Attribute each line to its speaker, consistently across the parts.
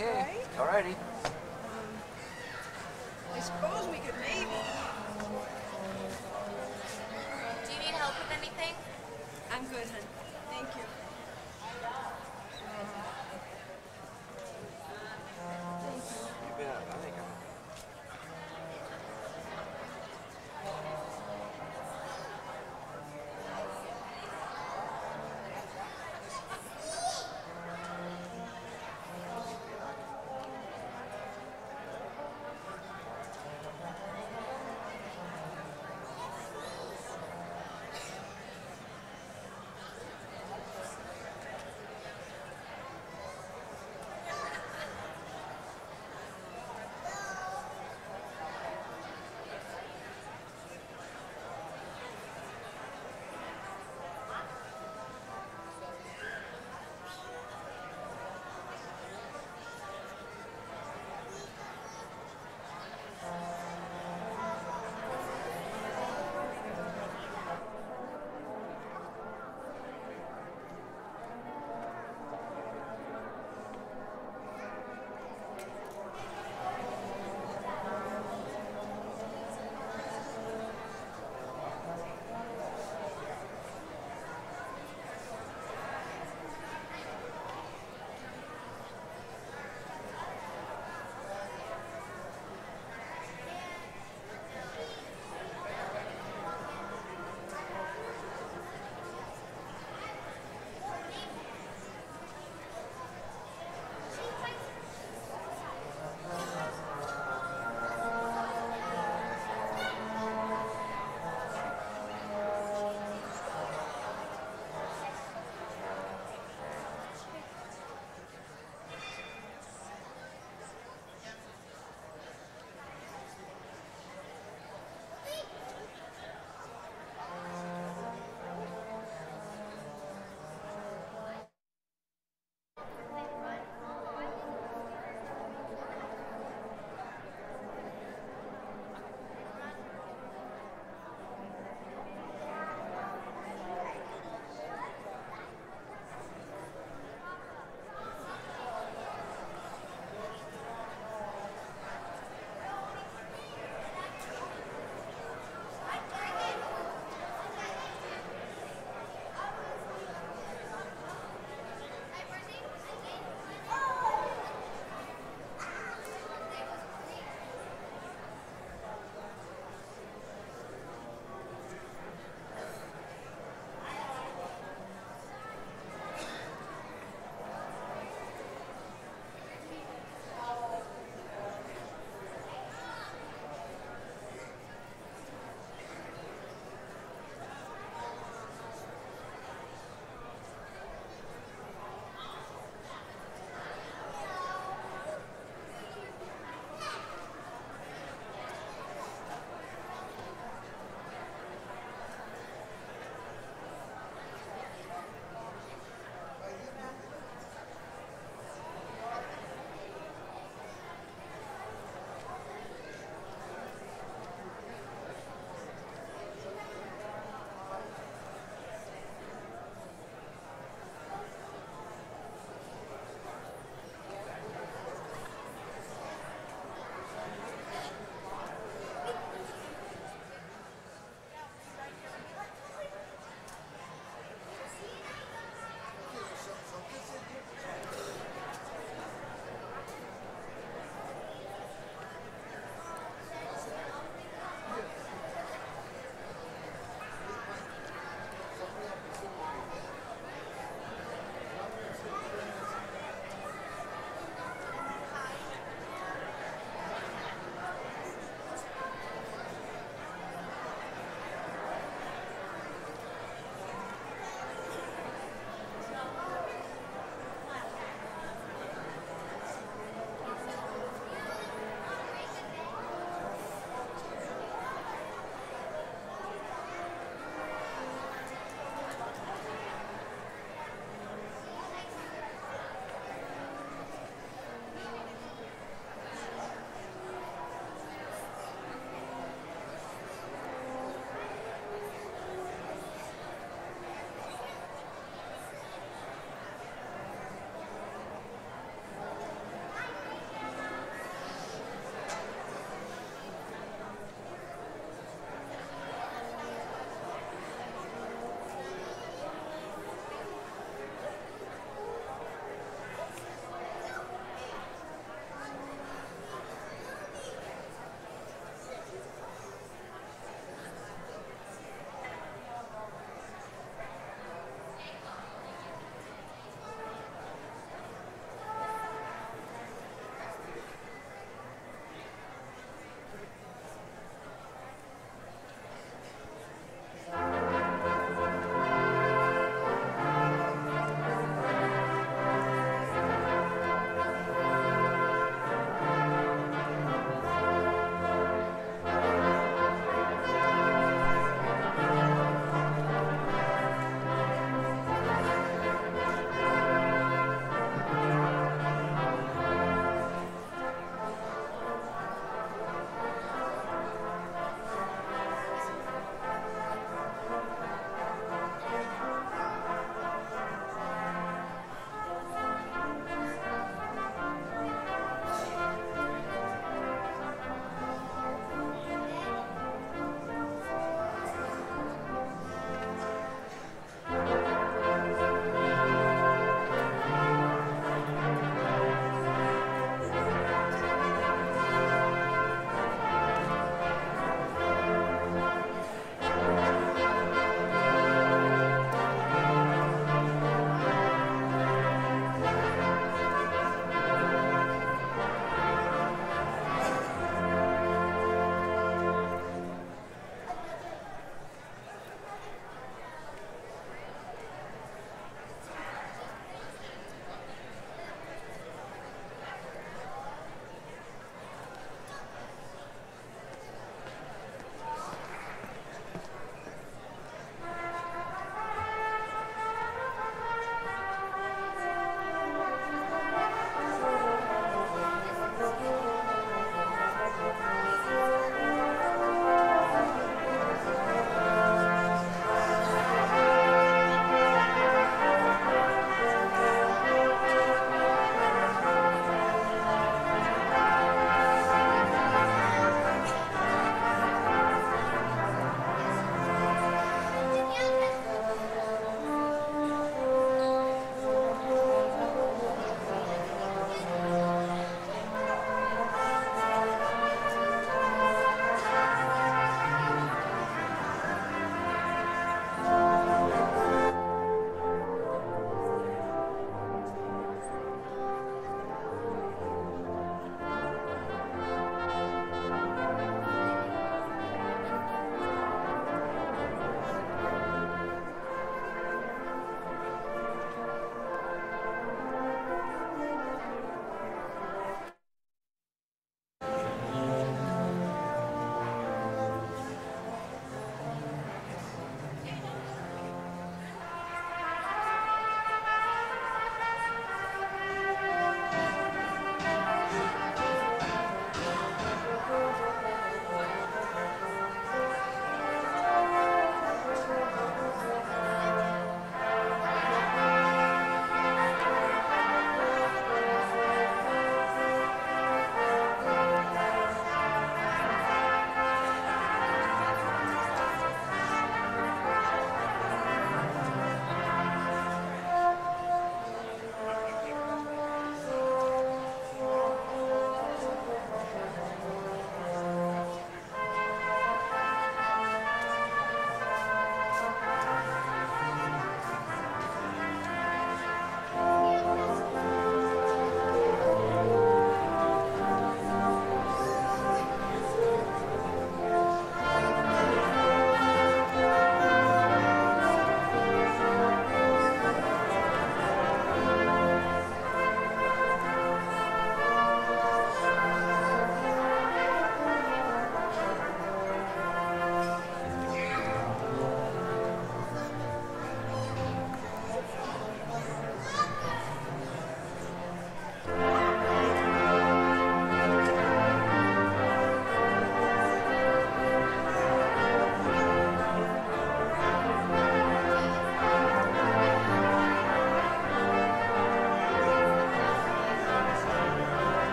Speaker 1: Okay.
Speaker 2: Right?
Speaker 1: Alrighty.
Speaker 2: I suppose we could maybe.
Speaker 3: Do you need help with anything?
Speaker 2: I'm good, hon. Thank you.
Speaker 1: You bet. I think I'm.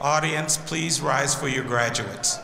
Speaker 4: Audience, please rise for your graduates.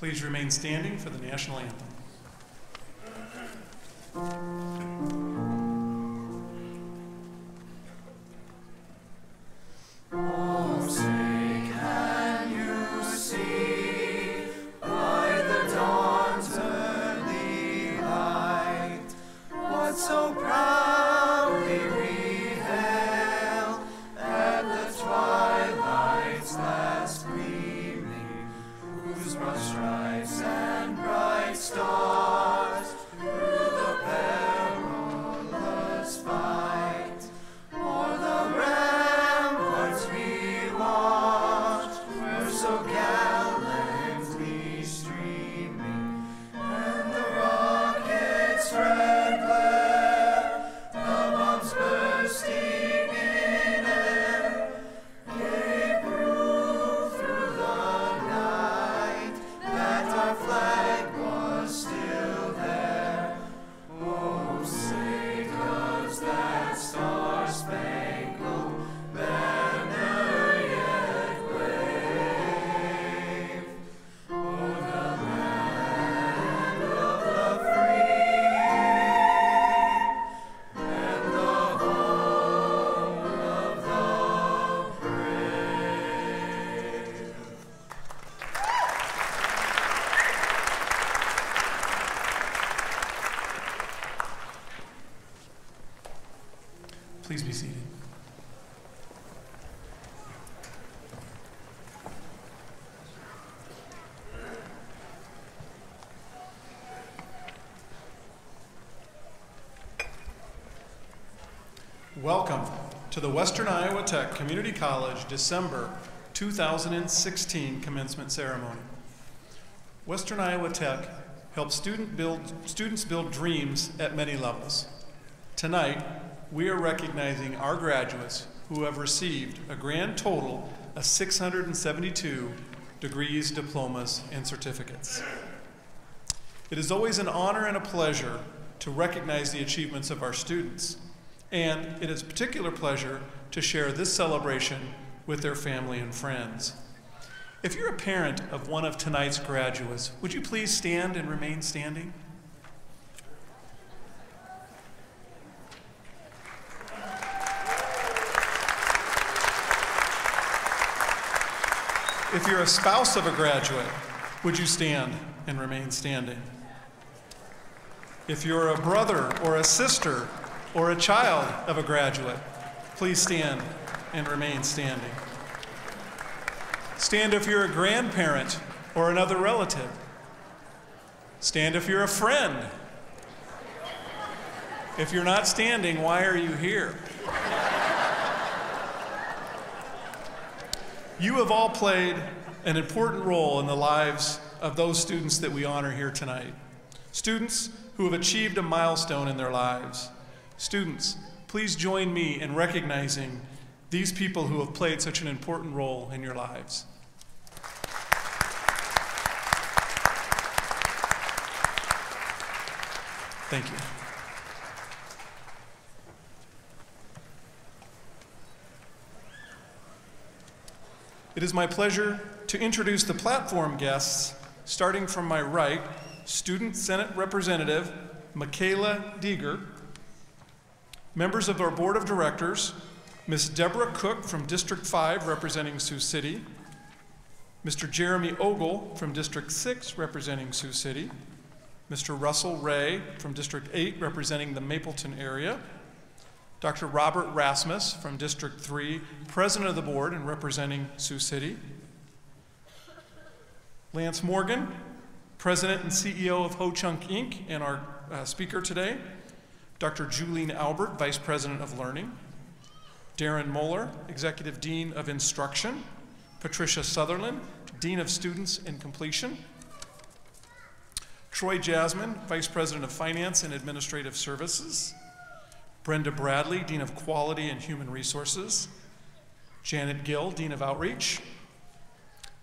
Speaker 5: Please remain standing for the national anthem.
Speaker 6: Oh, say can you see by the dawn's early light what so proudly we hailed at the twilight's last gleaming, whose broad stripes and bright stars through the perilous fight o'er the ramparts we watched were so gallantly streaming, and the rockets' red glare, the bombs bursting in air, gave proof through the night that our flag was still there. Oh, say does that star-spangled banner yet wave o'er the land of the free and the home of the brave?
Speaker 5: Please be seated. Welcome to the Western Iowa Tech Community College December 2016 commencement ceremony. Western Iowa Tech helps students build dreams at many levels. Tonight, we are recognizing our graduates who have received a grand total of 672 degrees, diplomas, and certificates. It is always an honor and a pleasure to recognize the achievements of our students, and it is a particular pleasure to share this celebration with their family and friends. If you're a parent of one of tonight's graduates, would you please stand and remain standing? If you're a spouse of a graduate, would you stand and remain standing? If you're a brother or a sister or a child of a graduate, please stand and remain standing. Stand if you're a grandparent or another relative. Stand if you're a friend. If you're not standing, why are you here? You have all played an important role in the lives of those students that we honor here tonight. Students who have achieved a milestone in their lives. Students, please join me in recognizing these people who have played such an important role in your lives. Thank you. It is my pleasure to introduce the platform guests, starting from my right, Student Senate Representative Michaela Deeger, members of our Board of Directors, Ms. Deborah Cook from District 5 representing Sioux City, Mr. Jeremy Ogle from District 6 representing Sioux City, Mr. Russell Ray from District 8 representing the Mapleton area, Dr. Robert Rasmus from District 3, President of the Board and representing Sioux City, Lance Morgan, President and CEO of Ho Chunk Inc. and our speaker today, Dr. Julene Albert, Vice President of Learning, Darren Moeller, Executive Dean of Instruction, Patricia Sutherland, Dean of Students and Completion, Troy Jasmine, Vice President of Finance and Administrative Services, Brenda Bradley, Dean of Quality and Human Resources, Janet Gill, Dean of Outreach,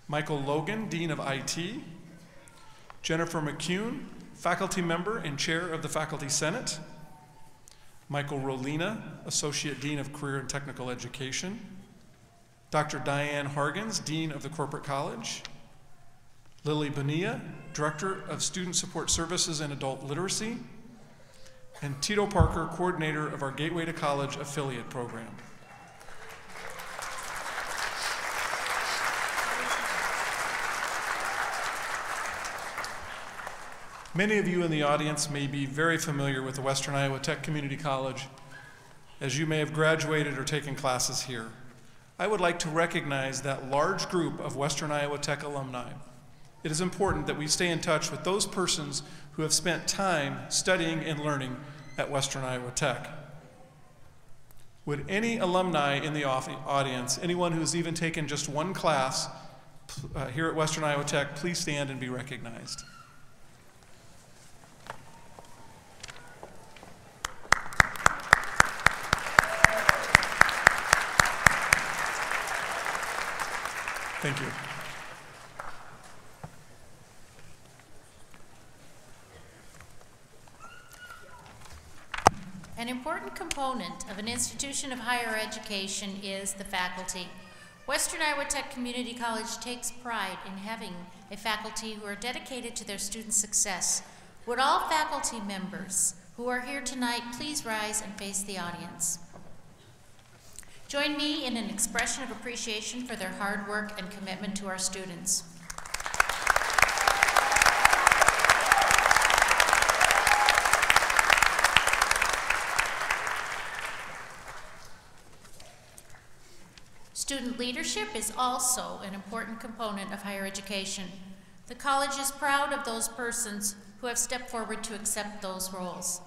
Speaker 5: Michael Logan, Dean of IT, Jennifer McCune, Faculty Member and Chair of the Faculty Senate, Michael Rolina, Associate Dean of Career and Technical Education, Dr. Diane Hargens, Dean of the Corporate College, Lily Bonilla, Director of Student Support Services and Adult Literacy, and Tito Parker, Coordinator of our Gateway to College Affiliate Program. Many of you in the audience may be very familiar with the Western Iowa Tech Community College, as you may have graduated or taken classes here. I would like to recognize that large group of Western Iowa Tech alumni. It is important that we stay in touch with those persons who have spent time studying and learning at Western Iowa Tech. Would any alumni in the audience, anyone who's even taken just one class here at Western Iowa Tech, please stand and be recognized. Thank you.
Speaker 7: An important component of an institution of higher education is the faculty. Western Iowa Tech Community College takes pride in having a faculty who are dedicated to their students' success. Would all faculty members who are here tonight please rise and face the audience? Join me in an expression of appreciation for their hard work and commitment to our students. Student leadership is also an important component of higher education. The college is proud of those persons who have stepped forward to accept those roles.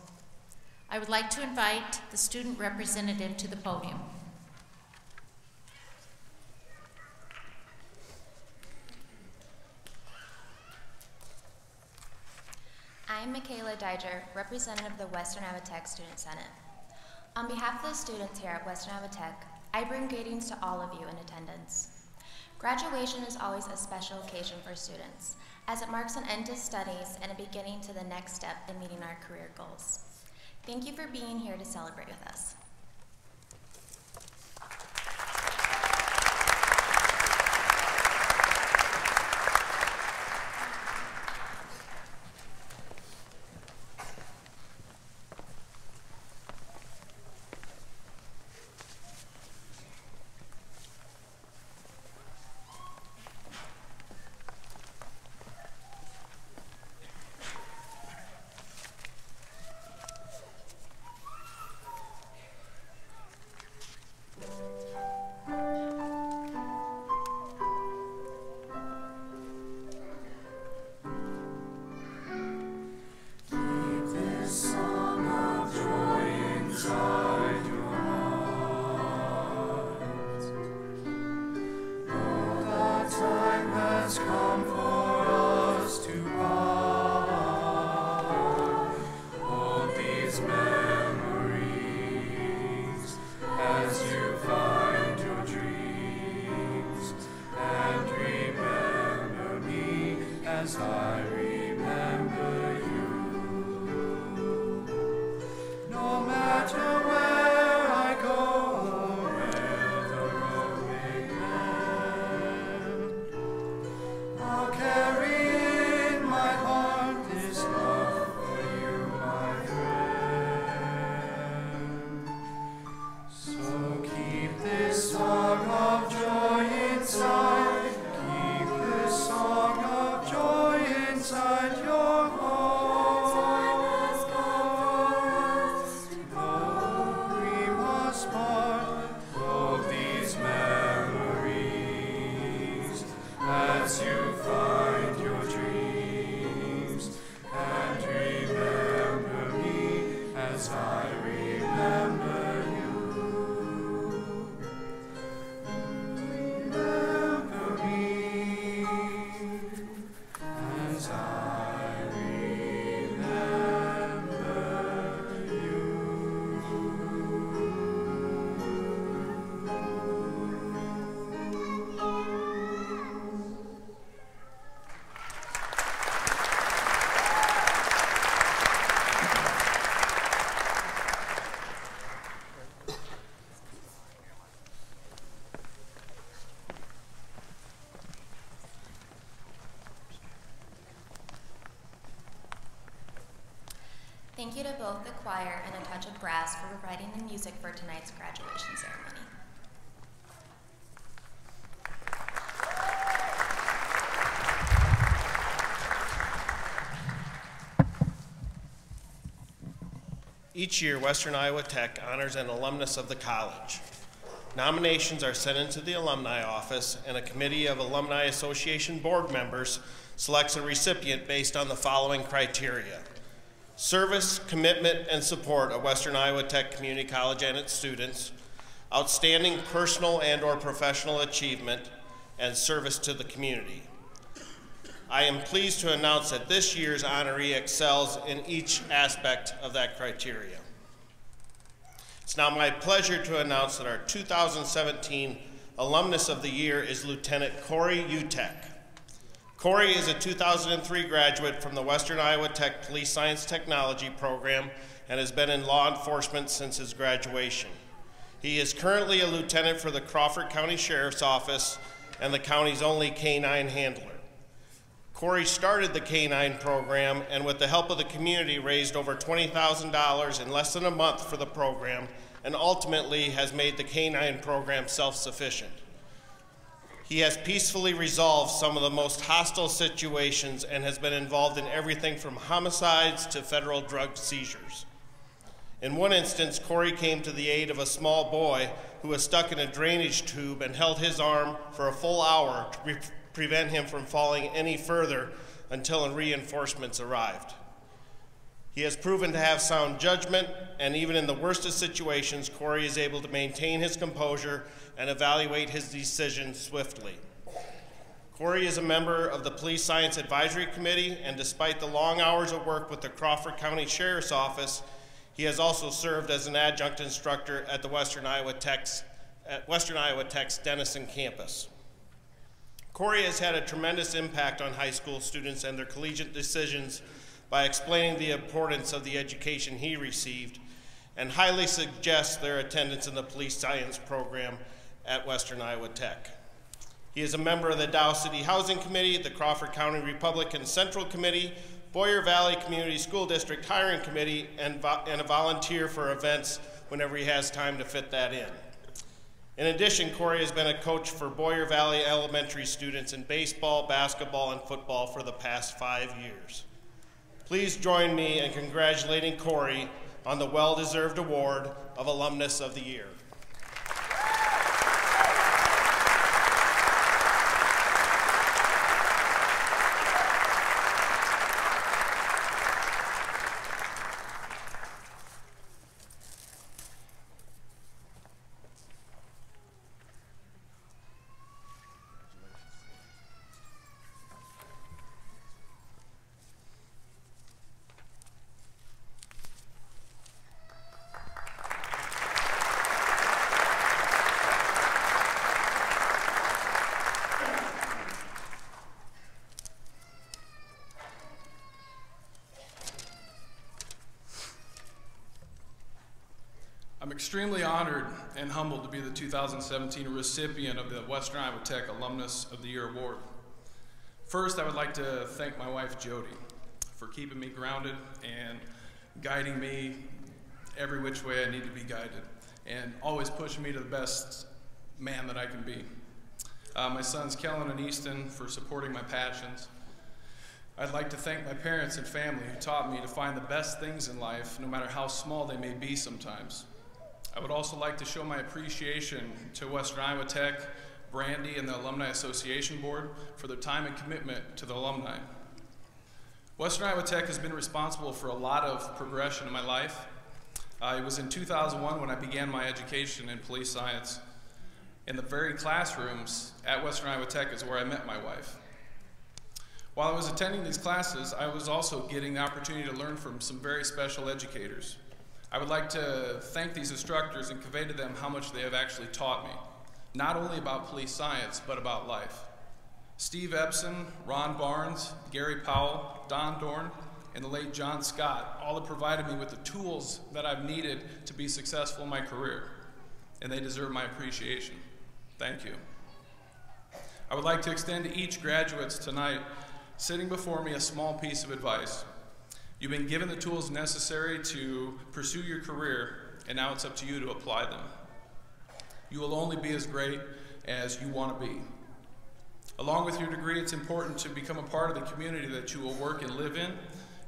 Speaker 7: I would like to invite the student representative to the podium.
Speaker 3: I'm Michaela Diger, representative of the Western Iowa Tech Student Senate. On behalf of the students here at Western Iowa Tech, I bring greetings to all of you in attendance. Graduation is always a special occasion for students, as it marks an end to studies and a beginning to the next step in meeting our career goals. Thank you for being here to celebrate with us. Thank you to both the choir and A Touch of Brass for providing the music for tonight's graduation ceremony.
Speaker 8: Each year, Western Iowa Tech honors an alumnus of the college. Nominations are sent into the alumni office, and a committee of Alumni Association board members selects a recipient based on the following criteria: service, commitment, and support of Western Iowa Tech Community College and its students, outstanding personal and/or professional achievement, and service to the community. I am pleased to announce that this year's honoree excels in each aspect of that criteria. It's now my pleasure to announce that our 2017 Alumnus of the Year is Lieutenant Corey Utek. Corey is a 2003 graduate from the Western Iowa Tech Police Science Technology program and has been in law enforcement since his graduation. He is currently a lieutenant for the Crawford County Sheriff's Office and the county's only K-9 handler. Corey started the K-9 program and with the help of the community raised over $20,000 in less than a month for the program and ultimately has made the K-9 program self-sufficient. He has peacefully resolved some of the most hostile situations and has been involved in everything from homicides to federal drug seizures. In one instance, Corey came to the aid of a small boy who was stuck in a drainage tube and held his arm for a full hour to prevent him from falling any further until reinforcements arrived. He has proven to have sound judgment, and even in the worst of situations, Corey is able to maintain his composure and evaluate his decisions swiftly. Corey is a member of the Police Science Advisory Committee, and despite the long hours of work with the Crawford County Sheriff's Office, he has also served as an adjunct instructor at the Western Iowa Tech's Denison campus. Corey has had a tremendous impact on high school students and their collegiate decisions by explaining the importance of the education he received and highly suggests their attendance in the police science program at Western Iowa Tech. He is a member of the Dow City Housing Committee, the Crawford County Republican Central Committee, Boyer Valley Community School District Hiring Committee, and a volunteer for events whenever he has time to fit that in. In addition, Corey has been a coach for Boyer Valley elementary students in baseball, basketball, and football for the past 5 years. Please join me in congratulating Corey on the well-deserved award of Alumnus of the Year.
Speaker 5: I'm extremely honored and humbled to be the 2017 recipient of the Western Iowa Tech Alumnus of the Year Award. First, I would like to thank my wife, Jody, for keeping me grounded and guiding me every which way I need to be guided, and always pushing me to the best man that I can be. My sons, Kellen and Easton, for supporting my passions. I'd like to thank my parents and family who taught me to find the best things in life, no matter how small they may be sometimes. I would also like to show my appreciation to Western Iowa Tech, Brandy, and the Alumni Association Board for their time and commitment to the alumni. Western Iowa Tech has been responsible for a lot of progression in my life. It was in 2001 when I began my education in police science. In the very classrooms at Western Iowa Tech is where I met my wife. While I was attending these classes, I was also getting the opportunity to learn from some very special educators. I would like to thank these instructors and convey to them how much they have actually taught me, not only about police science, but about life. Steve Epson, Ron Barnes, Gary Powell, Don Dorn, and the late John Scott all have provided me with the tools that I've needed to be successful in my career, and they deserve my appreciation. Thank you. I would like to extend to each graduates tonight sitting before me a small piece of advice.
Speaker 9: You've been given the tools necessary to pursue your career, and now it's up to you to apply them. You will only be as great as you want to be. Along with your degree, it's important to become a part of the community that you will work and live in,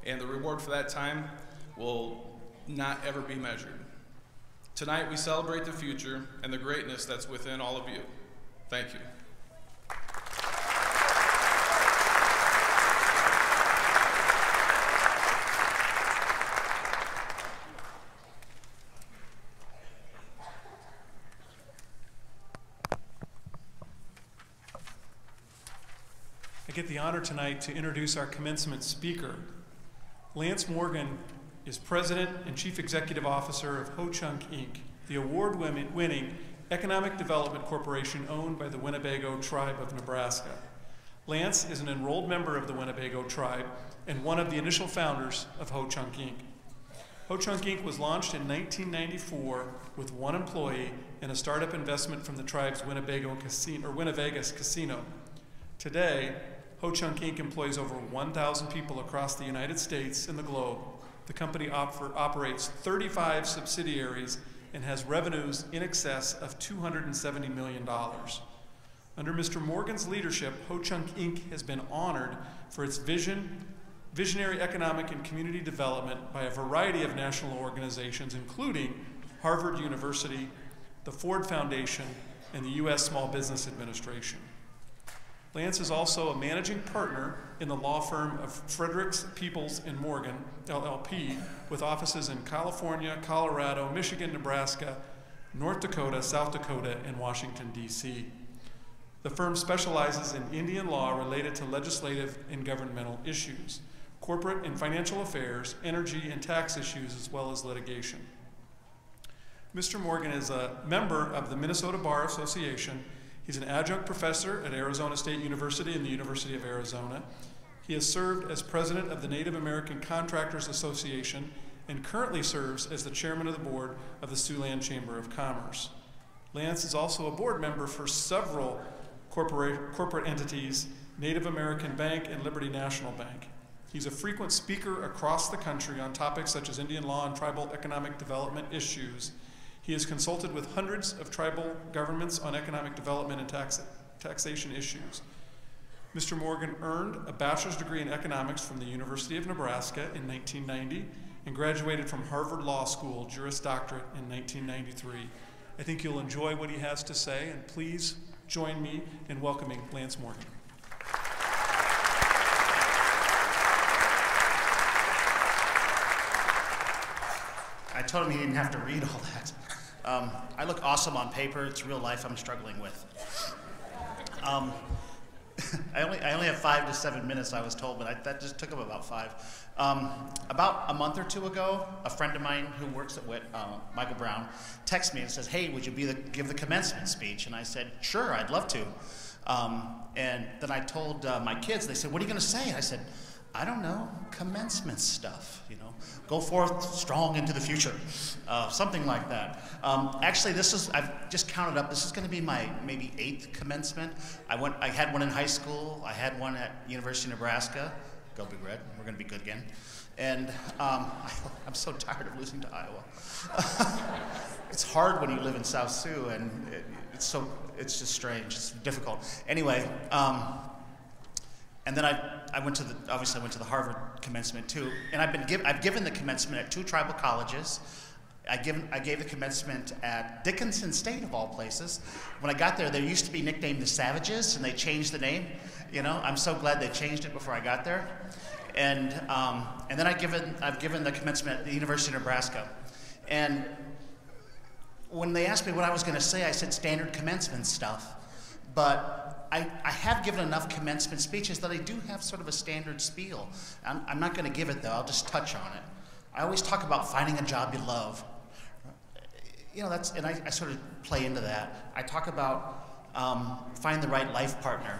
Speaker 9: and the reward for that time will not ever be measured. Tonight, we celebrate the future and the greatness that's within all of you. Thank you.
Speaker 5: I get the honor tonight to introduce our commencement speaker. Lance Morgan is President and Chief Executive Officer of Ho-Chunk Inc., the award-winning economic development corporation owned by the Winnebago Tribe of Nebraska. Lance is an enrolled member of the Winnebago Tribe and one of the initial founders of Ho-Chunk Inc. Ho-Chunk Inc. was launched in 1994 with one employee and a startup investment from the tribe's Winnevegas Casino. Today, Ho-Chunk Inc. employs over 1,000 people across the United States and the globe. The company operates 35 subsidiaries and has revenues in excess of $270 million. Under Mr. Morgan's leadership, Ho-Chunk Inc. has been honored for its visionary economic and community development by a variety of national organizations, including Harvard University, the Ford Foundation, and the U.S. Small Business Administration. Lance is also a managing partner in the law firm of Fredericks, Peoples & Morgan, LLP, with offices in California, Colorado, Michigan, Nebraska, North Dakota, South Dakota, and Washington, D.C. The firm specializes in Indian law related to legislative and governmental issues, corporate and financial affairs, energy and tax issues, as well as litigation. Mr. Morgan is a member of the Minnesota Bar Association. He's an adjunct professor at Arizona State University and the University of Arizona. He has served as president of the Native American Contractors Association and currently serves as the chairman of the board of the Siouxland Chamber of Commerce. Lance is also a board member for several corporate entities, Native American Bank and Liberty National Bank. He's a frequent speaker across the country on topics such as Indian law and tribal economic development issues. He has consulted with hundreds of tribal governments on economic development and taxation issues. Mr. Morgan earned a bachelor's degree in economics from the University of Nebraska in 1990 and graduated from Harvard Law School, Juris Doctorate, in 1993. I think you'll enjoy what he has to say, and please join me in welcoming Lance Morgan.
Speaker 10: I told him he didn't have to read all that. I look awesome on paper. It's real life I'm struggling with. I only have 5 to 7 minutes, I was told, but that just took up about 5. About a month or two ago, a friend of mine who works at WIT, Michael Brown, texted me and says, "Hey, would you give the commencement speech?" And I said, "Sure, I'd love to." And then I told my kids, they said, "What are you going to say?" And I said, "I don't know, commencement stuff, you know. Go forth strong into the future," something like that. Actually, I've just counted up, this is going to be my maybe 8th commencement. I had one in high school, I had one at University of Nebraska. Go Big Red, we're going to be good again. And I'm so tired of losing to Iowa. It's hard when you live in South Sioux, and it's just strange, it's difficult. Anyway, and then I went to the Harvard commencement too, and I've given the commencement at 2 tribal colleges. I gave the commencement at Dickinson State, of all places. When I got there, they used to be nicknamed the Savages, and they changed the name. You know, I'm so glad they changed it before I got there. And then I've given the commencement at the University of Nebraska. And when they asked me what I was going to say, I said standard commencement stuff. But I have given enough commencement speeches that I do have sort of a standard spiel. I'm not going to give it, though. I'll just touch on it. I always talk about finding a job you love. You know, and I sort of play into that. I talk about find the right life partner.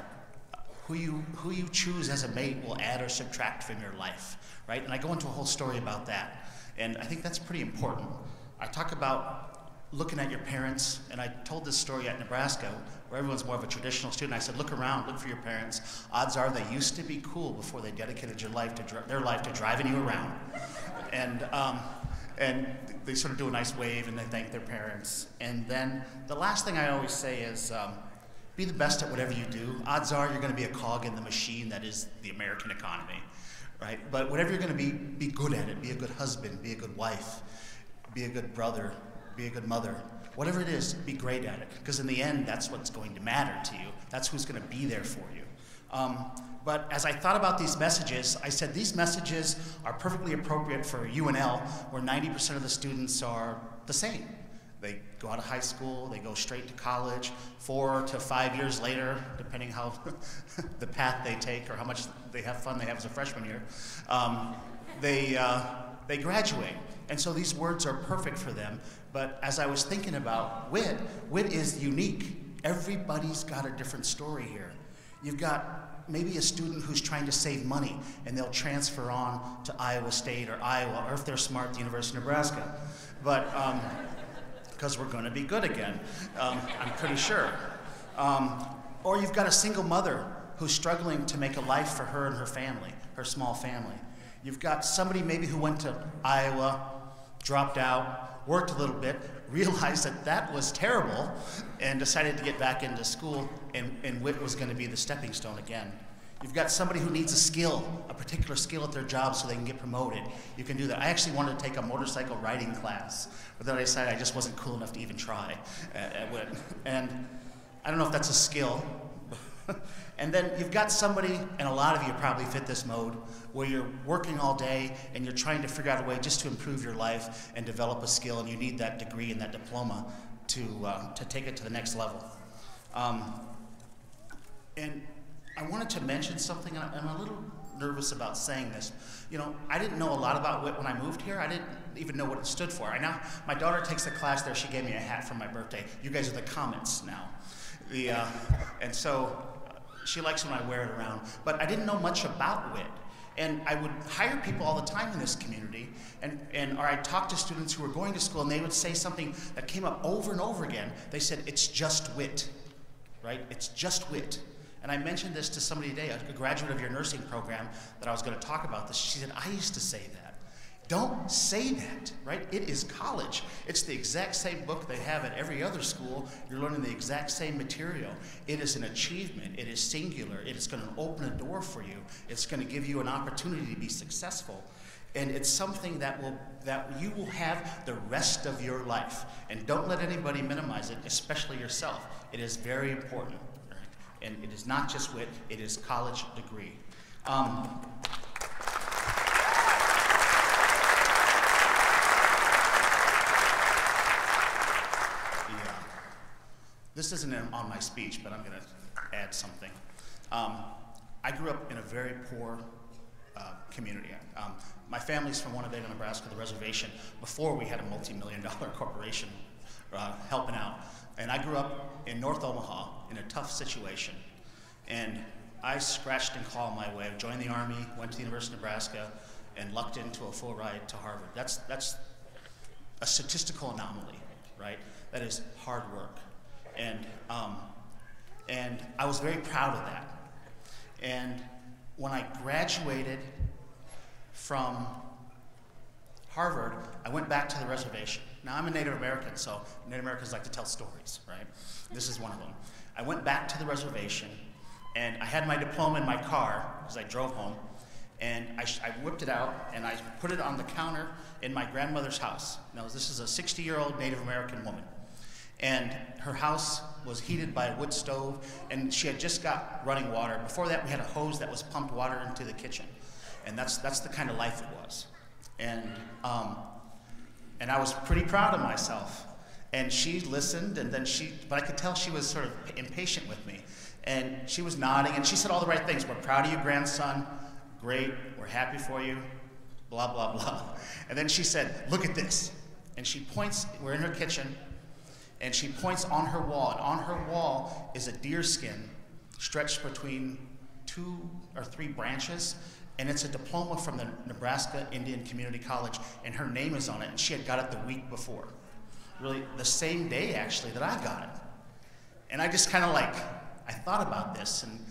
Speaker 10: Who you choose as a mate will add or subtract from your life, right? And I go into a whole story about that. And I think that's pretty important. I talk about looking at your parents, and I told this story at Nebraska, where everyone's more of a traditional student. I said, look around, look for your parents. Odds are they used to be cool before they dedicated their life to driving you around. And they sort of do a nice wave and they thank their parents. And then the last thing I always say is, be the best at whatever you do. Odds are you're going to be a cog in the machine that is the American economy, right? But whatever you're going to be good at it. Be a good husband, be a good wife, be a good brother, be a good mother. Whatever it is, be great at it. Because in the end, that's what's going to matter to you. That's who's going to be there for you. But as I thought about these messages, I said these messages are perfectly appropriate for UNL, where 90% of the students are the same. They go out of high school, they go straight to college, 4 to 5 years later, depending how the path they take or how much they have fun they have as a freshman year, they graduate. And so these words are perfect for them. But as I was thinking about WIT is unique. Everybody's got a different story here. You've got maybe a student who's trying to save money and they'll transfer on to Iowa State or Iowa, or if they're smart, the University of Nebraska. But, because we're going to be good again, I'm pretty sure. Or you've got a single mother who's struggling to make a life for her and her family, her small family. You've got somebody maybe who went to Iowa, dropped out, worked a little bit, realized that that was terrible, and decided to get back into school, and WIT was going to be the stepping stone again. You've got somebody who needs a skill, a particular skill at their job so they can get promoted. You can do that. I actually wanted to take a motorcycle riding class, but then I decided I just wasn't cool enough to even try at WIT. And I don't know if that's a skill. And then you've got somebody, and a lot of you probably fit this mode, where you're working all day and you're trying to figure out a way just to improve your life and develop a skill, and you need that degree and that diploma to take it to the next level. And I wanted to mention something, and I'm a little nervous about saying this. You know, I didn't know a lot about WIT when I moved here. I didn't even know what it stood for. My daughter takes a class there. She gave me a hat for my birthday. You guys are the comments now. And so she likes when I wear it around. But I didn't know much about WIT. And I would hire people all the time in this community, or I'd talk to students who were going to school, and they would say something that came up over and over again. They said, it's just WIT, right? It's just WIT. And I mentioned this to somebody today, a graduate of your nursing program, that I was going to talk about this. She said, I used to say that. Don't say that, right? It is college. It's the exact same book they have at every other school. You're learning the exact same material. It is an achievement. It is singular. It is going to open a door for you. It's going to give you an opportunity to be successful. And it's something that you will have the rest of your life. And don't let anybody minimize it, especially yourself. It is very important. Right? And it is not just WIT, it is college degree. This isn't on my speech, but I'm going to add something. I grew up in a very poor community. My family's from Winnebago, Nebraska, the reservation, before we had a multi-million-dollar corporation helping out. And I grew up in North Omaha in a tough situation. And I scratched and clawed my way. I joined the Army, went to the University of Nebraska, and lucked into a full ride to Harvard. That's a statistical anomaly, right? That is hard work. And I was very proud of that. And when I graduated from Harvard, I went back to the reservation. Now, I'm a Native American, so Native Americans like to tell stories, right? This is one of them. I went back to the reservation, and I had my diploma in my car as I drove home, and I whipped it out, and I put it on the counter in my grandmother's house. Now, this is a 60-year-old Native American woman. And her house was heated by a wood stove, and she had just got running water. Before that, we had a hose that was pumped water into the kitchen. And that's the kind of life it was. And I was pretty proud of myself. And she listened, and then but I could tell she was sort of impatient with me. And she was nodding, and she said all the right things. We're proud of you, grandson. Great, we're happy for you, blah, blah, blah. And then she said, look at this. And she points, we're in her kitchen, and she points on her wall, and on her wall is a deer skin stretched between 2 or 3 branches, and it's a diploma from the Nebraska Indian Community College, and her name is on it, and she had got it the week before. really the same day actually that I got it. And I just kind of like, I thought about this, and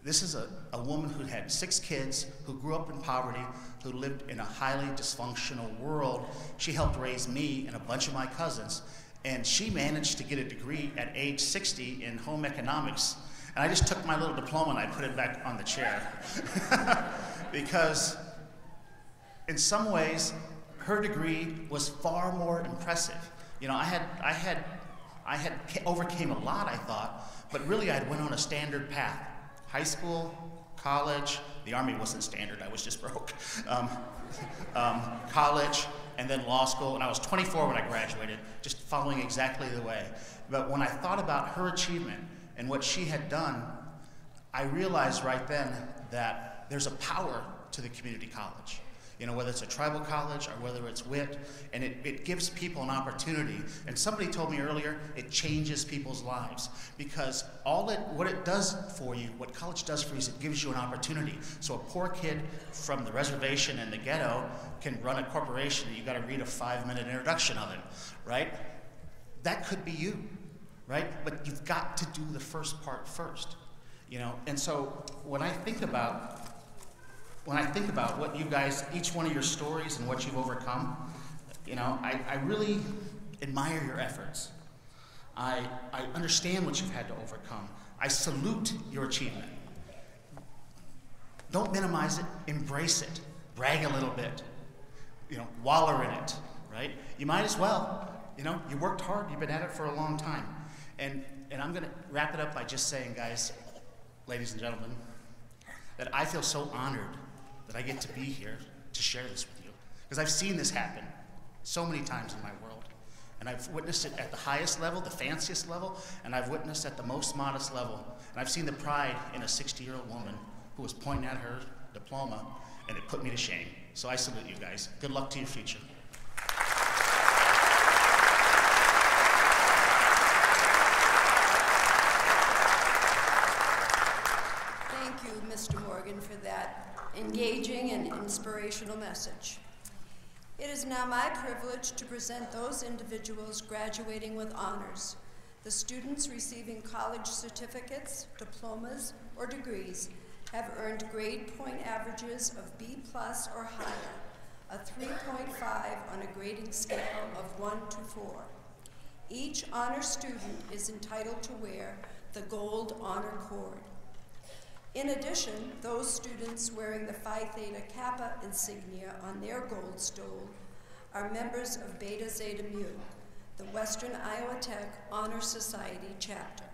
Speaker 10: this is a woman who had 6 kids, who grew up in poverty, who lived in a highly dysfunctional world. She helped raise me and a bunch of my cousins, and she managed to get a degree at age 60 in home economics. And I just took my little diploma and I put it back on the chair. Because in some ways, her degree was far more impressive. You know, I had overcame a lot, I thought, but really I'd went on a standard path. High school, college, the Army wasn't standard, I was just broke. College, and then law school, and I was 24 when I graduated, just following exactly the way. But when I thought about her achievement and what she had done, I realized right then that there's a power to the community college. You know, whether it's a tribal college or whether it's WIT, and it gives people an opportunity. And somebody told me earlier, it changes people's lives, because what it does for you, what college does for you, is it gives you an opportunity. So a poor kid from the reservation in the ghetto can run a corporation and you gotta read a 5-minute introduction of it, right? That could be you, right? But you've got to do the first part first, you know? And so when I think about what you guys, each one of your stories and what you've overcome, you know, I really admire your efforts. I understand what you've had to overcome. I salute your achievement. Don't minimize it, embrace it, brag a little bit, you know, waller in it, right? You might as well, you know, you worked hard, you've been at it for a long time. And I'm gonna wrap it up by just saying, guys, ladies and gentlemen, that I feel so honored that I get to be here to share this with you. Because I've seen this happen so many times in my world. And I've witnessed it at the highest level, the fanciest level, and I've witnessed at the most modest level. And I've seen the pride in a 60-year-old woman who was pointing at her diploma, and it put me to shame. So I salute you guys. Good luck to your future.
Speaker 2: Thank you, Mr. Morgan, for that engaging and inspirational message. It is now my privilege to present those individuals graduating with honors. The students receiving college certificates, diplomas, or degrees have earned grade point averages of B+ or higher, a 3.5 on a grading scale of 1 to 4. Each honor student is entitled to wear the Gold Honor Cord. In addition, those students wearing the Phi Theta Kappa insignia on their gold stole are members of Beta Zeta Mu, the Western Iowa Tech Honor Society chapter.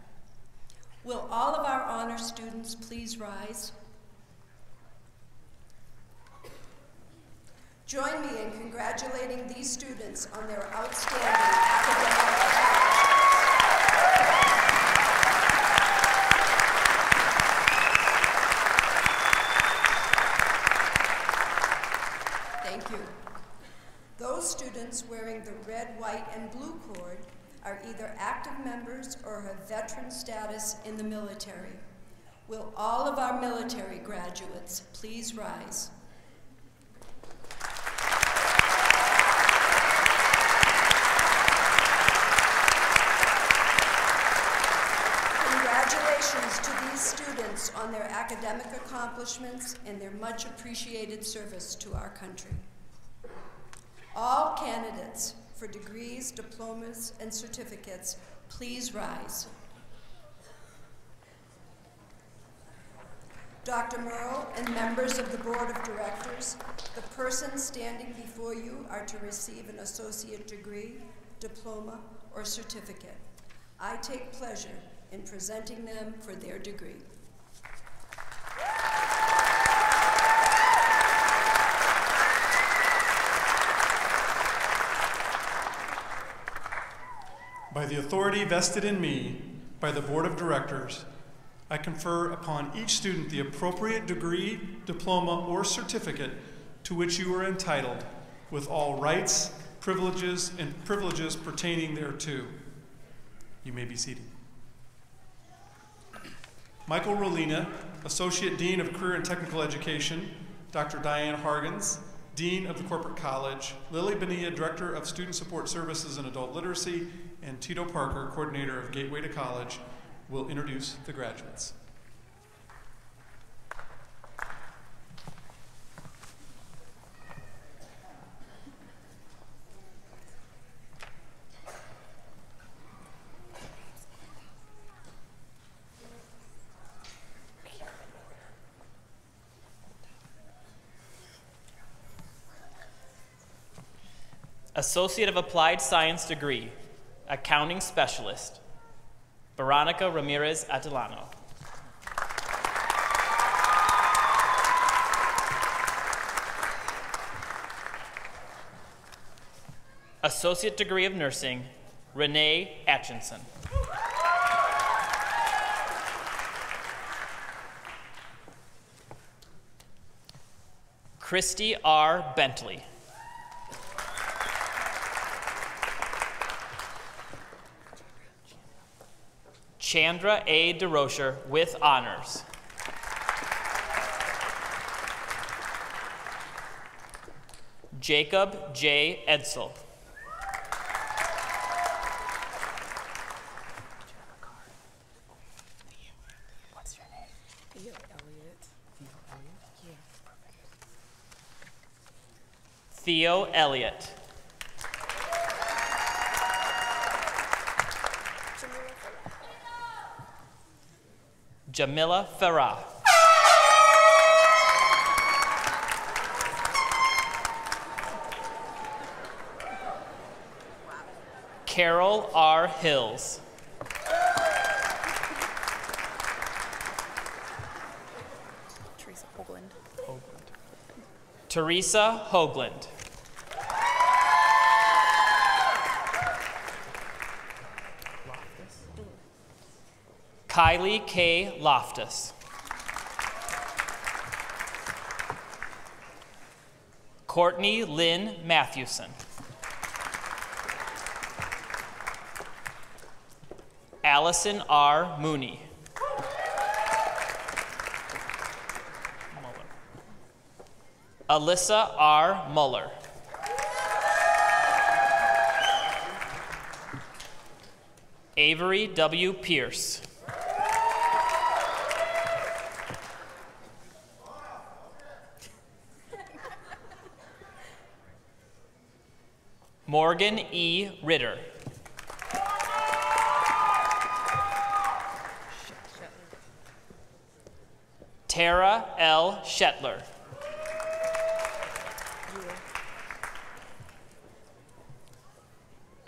Speaker 2: Will all of our honor students please rise? Join me in congratulating these students on their outstanding academic achievements. Thank you. Those students wearing the red, white, and blue cord are either active members or have veteran status in the military. Will all of our military graduates please rise? Congratulations to these students on their academic accomplishments and their much appreciated service to our country. All candidates for degrees, diplomas, and certificates, please rise. Dr. Merle and members of the Board of Directors, the persons standing before you are to receive an associate degree, diploma, or certificate. I take pleasure in presenting them for their degree.
Speaker 5: By the authority vested in me by the Board of Directors, I confer upon each student the appropriate degree, diploma, or certificate to which you are entitled, with all rights, privileges, and privileges pertaining thereto. You may be seated. Michael Rolina, Associate Dean of Career and Technical Education, Dr. Diane Hargens, Dean of the Corporate College, Lily Bonilla, Director of Student Support Services and Adult Literacy, and Tito Parker, Coordinator of Gateway to College, will introduce the graduates.
Speaker 11: Associate of Applied Science degree, Accounting Specialist, Veronica Ramirez Atilano. Associate degree of Nursing, Renee Atchinson. Christy R. Bentley. Chandra A. DeRocher with honors. Jacob J. Edsel. What's your name?
Speaker 12: Theo Elliott.
Speaker 11: Theo Elliott. Jamila Farah. Carol R. Hills.
Speaker 12: Teresa Hoagland.
Speaker 11: Teresa Hoagland. Kylie K. Loftus. Courtney Lynn Mathewson. Allison R. Mooney. Alyssa R. Muller. Avery W. Pierce. Morgan E. Ritter. Tara L. Shetler.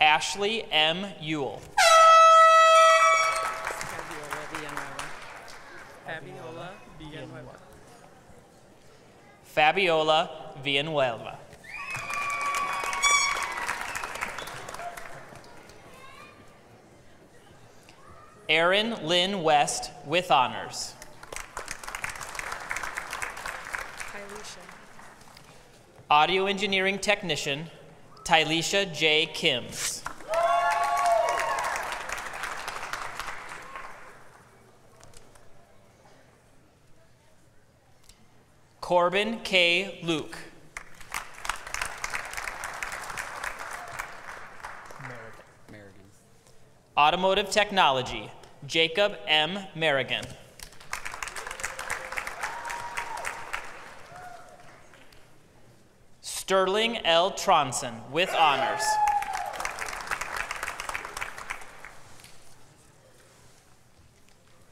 Speaker 11: Ashley M. Ewell.
Speaker 12: Fabiola Villanueva.
Speaker 11: Fabiola Villanueva. Erin Lynn West with honors. Audio engineering technician, Tylisha J. Kims. Corbin K. Luke. Automotive technology, Jacob M. Merrigan. Sterling L. Tronson with honors.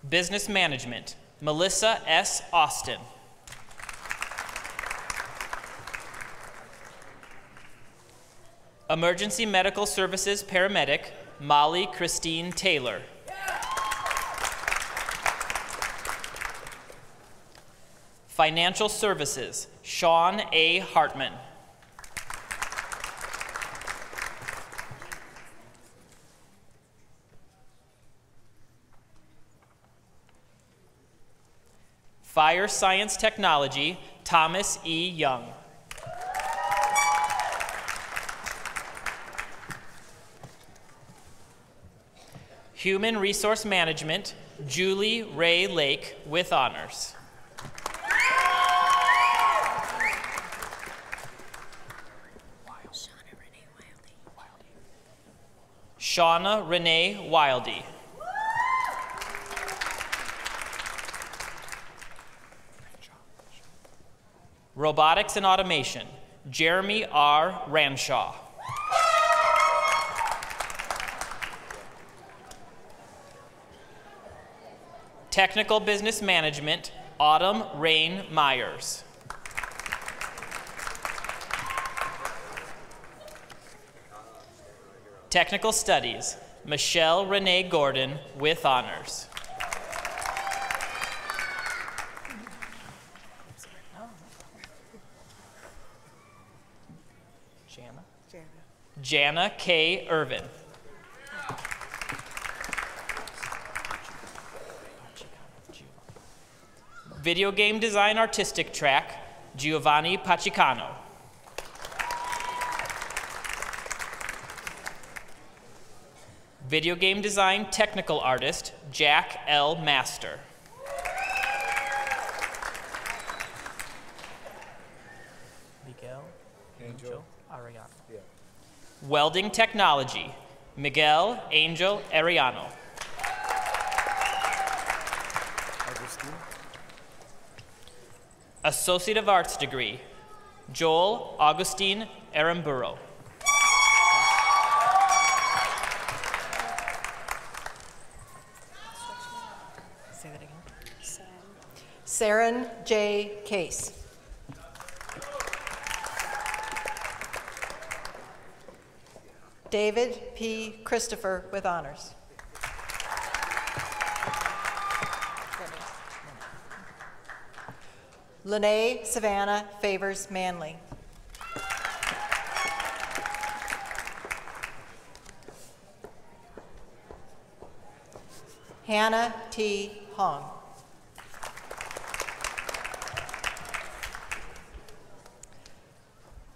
Speaker 11: Business management, Melissa S. Austin. Emergency medical services paramedic, Molly Christine Taylor. Financial services, Sean A. Hartman. Fire science technology, Thomas E. Young. Human resource management, Julie Ray Lake with honors. Shauna Renee Wildy. Robotics and Automation, Jeremy R. Ranshaw. Technical Business Management, Autumn Rain Myers. Technical Studies, Michelle Renee Gordon with honors. Jana K. Irvin. Video Game Design Artistic Track, Giovanni Pachicano. Video Game Design Technical Artist, Jack L. Master. Miguel Angel Arellano. Yeah. Welding Technology, Miguel Angel Arellano. Associate of Arts degree, Joel Augustine Aramburo.
Speaker 13: Say that again. Saren J. Case. David P. Christopher with honors. Lene Savannah Favors Manley. Hannah T. Hong.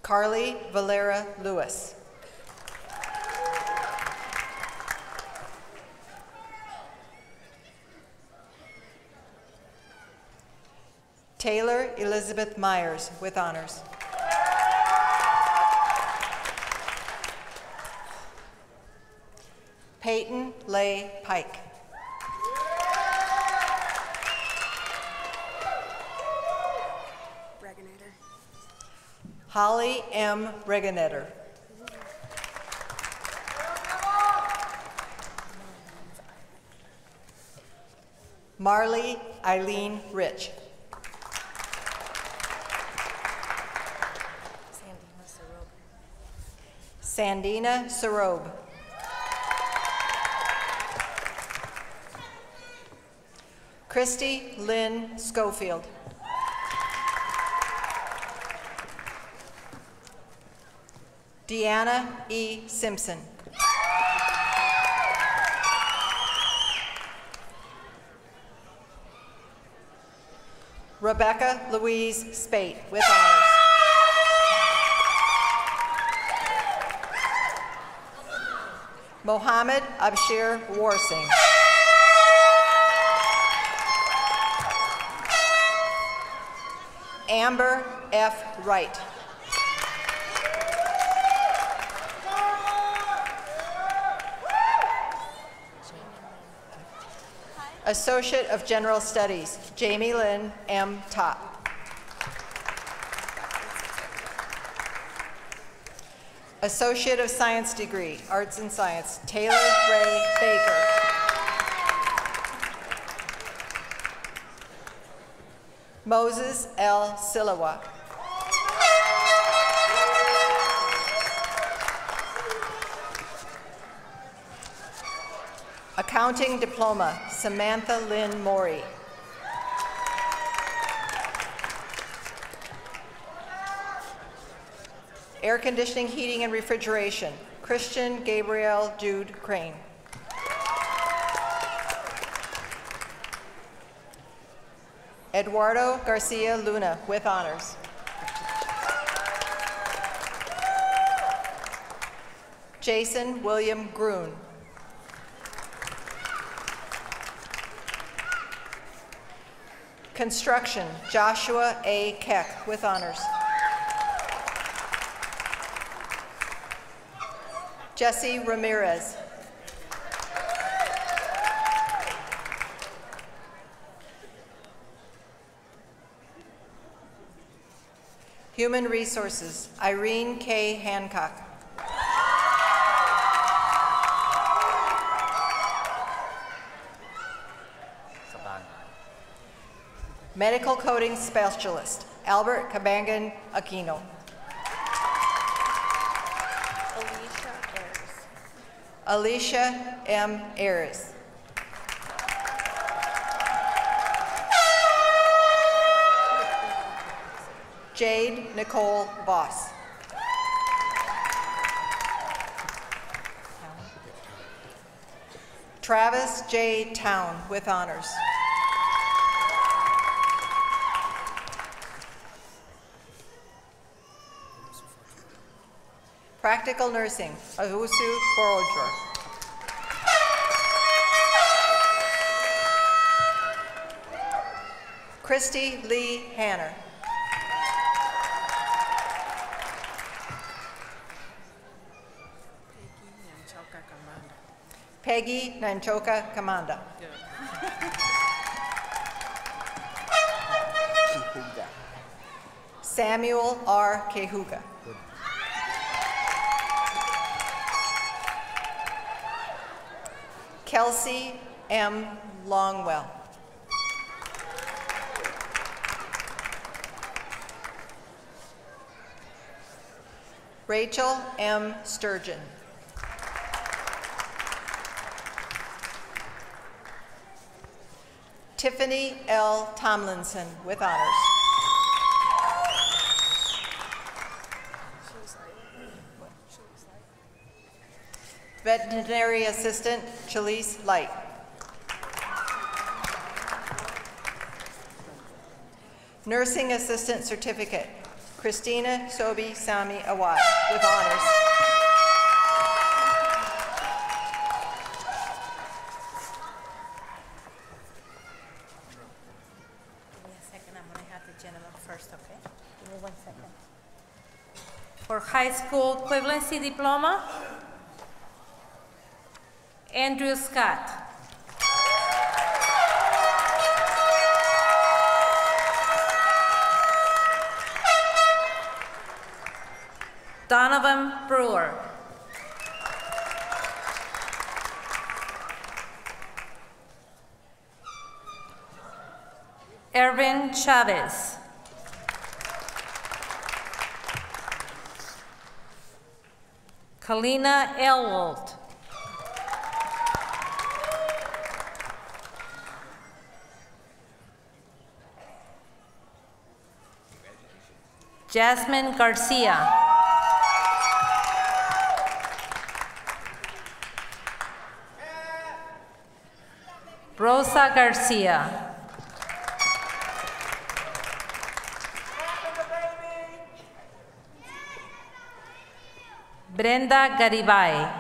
Speaker 13: Carly Valera Lewis. Taylor Elizabeth Myers with honors. Peyton Leigh Pike.
Speaker 12: Regenator.
Speaker 13: Holly M. Regenator. Marley Eileen Rich. Sandina Sarobe. Christy Lynn Schofield. Deanna E. Simpson. Rebecca Louise Spate with honors. Mohammed Abshir Warsing. Amber F. Wright. Associate of General Studies, Jamie Lynn M. Top. Associate of Science degree, Arts and Science, Taylor Ray Baker. Moses L. Silawa. Accounting Diploma, Samantha Lynn Morey. Air Conditioning, Heating, and Refrigeration, Christian Gabriel Jude Crane. Eduardo Garcia Luna with honors. Jason William Grun. Construction, Joshua A. Keck with honors. Jesse Ramirez. Human Resources, Irene K. Hancock. Medical Coding Specialist, Albert Cabangan Aquino. Alicia M. Ayers. Jade Nicole Voss. Travis J. Town with honors. Practical Nursing, Ahusu Borojor. Christy Lee Hanner. Peggy Nanchoka Kamanda. Samuel R. Kehuga. Kelsey M. Longwell. Rachel M. Sturgeon. Tiffany L. Tomlinson with honors. Veterinary Assistant, Chalise Light. Nursing Assistant Certificate, Christina Sobi Sami Awad with honors.
Speaker 14: Give me a second, I'm going to have the gentleman first, okay? Give me 1 second. For high school equivalency diploma, Andrew Scott. Donovan Brewer. Ervin Chavez. Kalina Elwold. Jasmine Garcia. Rosa Garcia. Brenda Garibay.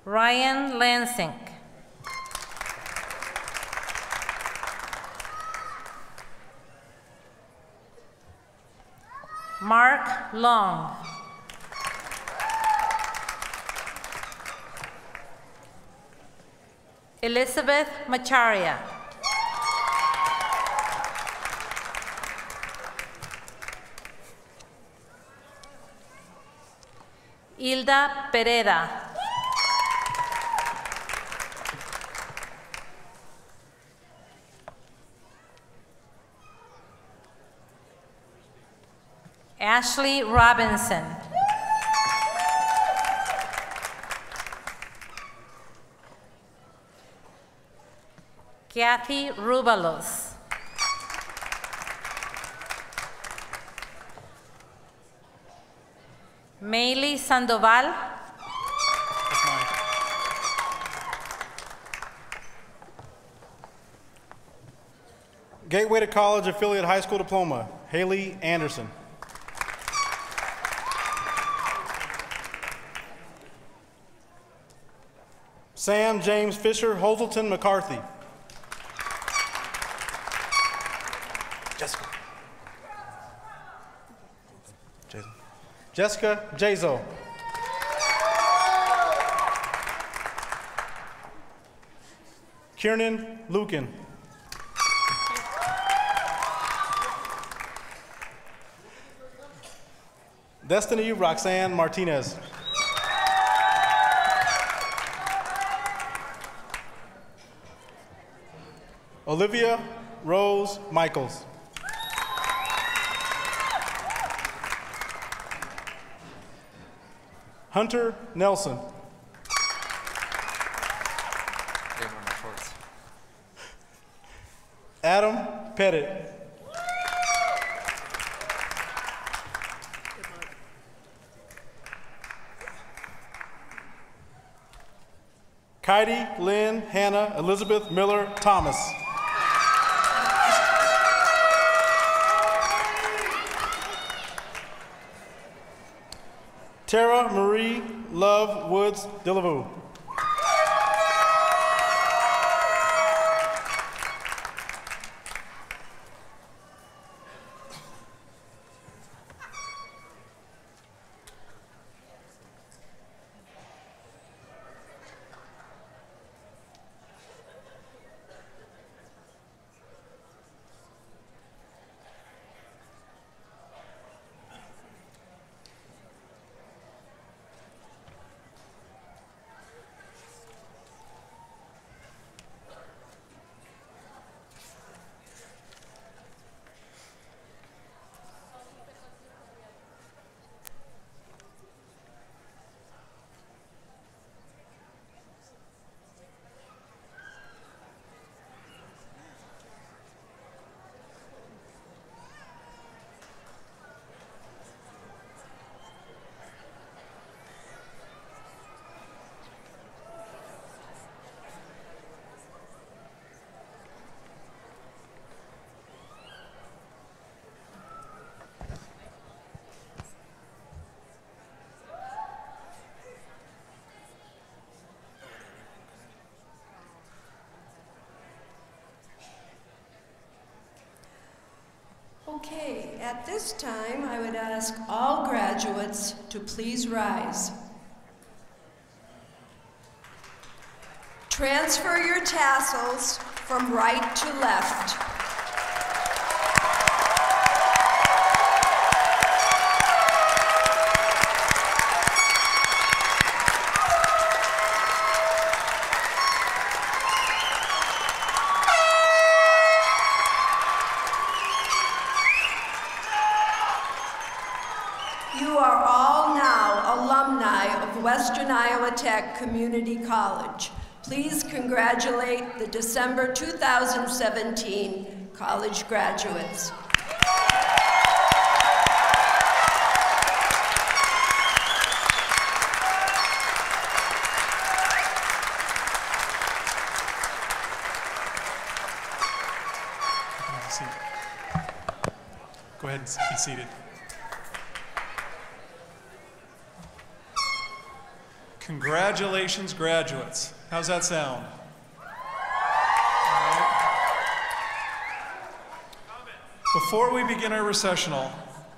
Speaker 14: Ryan Lansing. Mark Long. Elizabeth Macharia. Hilda Pereda. Ashley Robinson. Kathy Rubalos. Maylee Sandoval.
Speaker 15: Gateway to College Affiliate High School Diploma, Haley Anderson. Sam James Fisher, Hoselton McCarthy. Jessica. Jason. Jessica Jazo. Kiernan Lucan. Destiny Roxanne Martinez. Olivia Rose Michaels. Hunter Nelson. Adam Pettit. Katie Lynn Hannah Elizabeth Miller Thomas. Tara Marie Love Woods Delavu.
Speaker 2: Okay, at this time, I would ask all graduates to please rise. Transfer your tassels from right to left. You are all now alumni of Western Iowa Tech Community College. Please congratulate the December 2017 college graduates.
Speaker 5: Go ahead and be seated. Congratulations, graduates. How's that sound? All right. Before we begin our recessional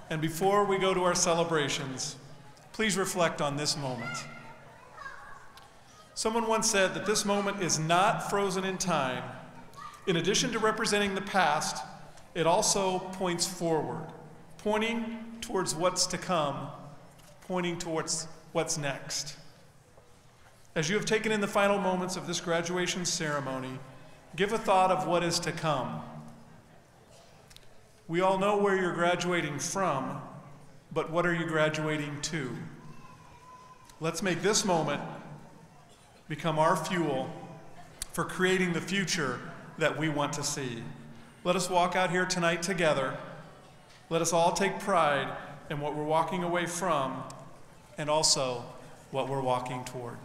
Speaker 5: and before we go to our celebrations, please reflect on this moment. Someone once said that this moment is not frozen in time. In addition to representing the past, it also points forward, pointing towards what's to come, pointing towards what's next. As you have taken in the final moments of this graduation ceremony, give a thought of what is to come. We all know where you're graduating from, but what are you graduating to? Let's make this moment become our fuel for creating the future that we want to see. Let us walk out here tonight together. Let us all take pride in what we're walking away from and also what we're walking toward.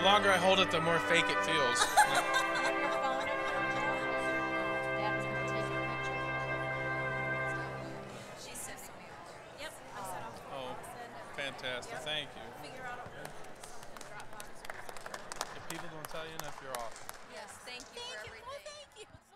Speaker 9: longer I hold it, the more fake it feels. Oh, fantastic. Thank you. If people don't tell you enough, you're off.
Speaker 14: Yes, thank you for everything.
Speaker 7: Thank you.